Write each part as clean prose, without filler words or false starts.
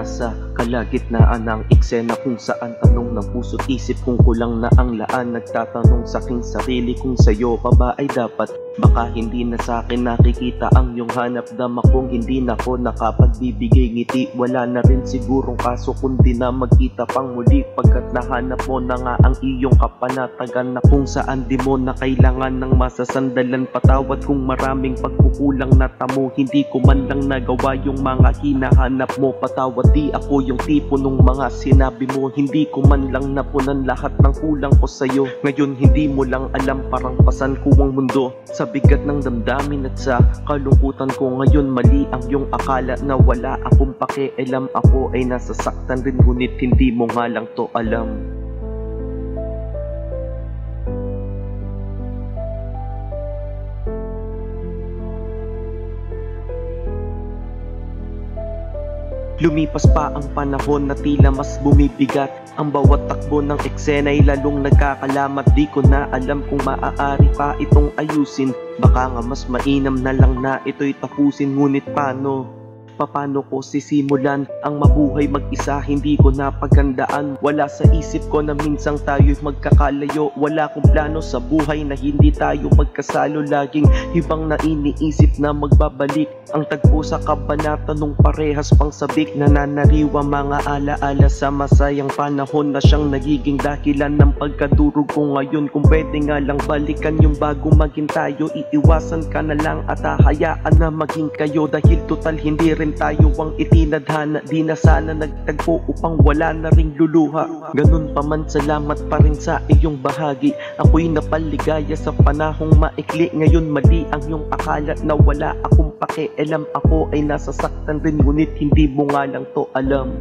nasa kalagitnaan ng eksena kung saan tanong ng puso't isip kung kulang na ang laan. Nagtatanong sa aking sarili kung sa'yo pa ba ay dapat. Baka hindi na sa akin nakikita ang iyong hanap. Dama kung hindi na ako nakapagbibigay ngiti. Wala na rin sigurong kaso kundi na magkita pang muli, pagkat nahanap mo na nga ang iyong kapanatagan na kung saan di mo na kailangan ng masasandalan. Patawad kung maraming pagkukulang na tamo, hindi ko man lang nagawa yung mga hinahanap mo. Patawad di ako yung tipo nung mga sinabi mo, hindi ko man lang napunan lahat ng kulang ko sa'yo. Ngayon hindi mo lang alam, parang pasan ko ang mundo sa bigat ng damdamin at sa kalungkutan ko. Ngayon mali ang iyong akala na wala akong pakialam. Ako ay nasasaktan rin ngunit hindi mo nga lang to alam. Lumipas pa ang panahon na tila mas bumibigat. Ang bawat takbo ng eksena ay lalong nagkakalamat. Di ko na alam kung maaari pa itong ayusin. Baka nga mas mainam na lang na ito'y tapusin. Ngunit paano ko sisimulan ang mabuhay mag-isa? Hindi ko napaghandaan. Wala sa isip ko na minsang tayo'y magkakalayo. Wala kong plano sa buhay na hindi tayo magkasalo. Laging ibang na iniisip na magbabalik ang tagpo sa kabanata nung parehas pang sabik. Nananariwa mga alaala sa masayang panahon na siyang nagiging dahilan ng pagkadurog ko ngayon. Kung pwede nga lang balikan yung bago maging tayo, iiwasan ka na lang at hahayaan na maging kayo. Dahil total hindi rin tayo ang itinadhana. Di na sana nagtagpo upang wala na ring luluha. Ganun pa man, salamat pa rin sa iyong bahagi. Ako'y napaligaya sa panahong maikli. Ngayon mali ang iyong akala na wala akong pakialam. Ako ay nasasaktan rin ngunit hindi mo nga lang to alam.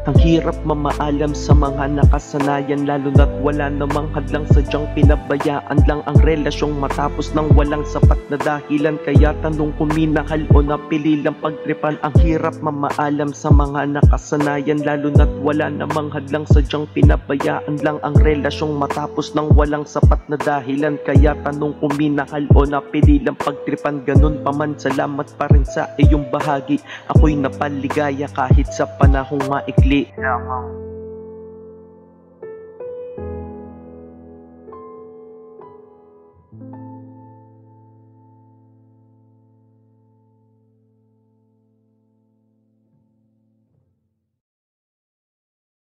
Ang hirap mamaalam sa mga nakasanayan, lalo na't wala namang hadlang, sadyang pinabayaan lang ang relasyong matapos ng walang sapat na dahilan. Kaya tanong kung minahal o napili lang pagtripan. Ang hirap mamaalam sa mga nakasanayan, lalo na't wala namang hadlang, sadyang pinabayaan lang ang relasyong matapos ng walang sapat na dahilan. Kaya tanong kung minahal o napili lang pagtripan. Ganun pa man, salamat pa rin sa iyong bahagi. Ako'y napaligaya kahit sa panahong maikli.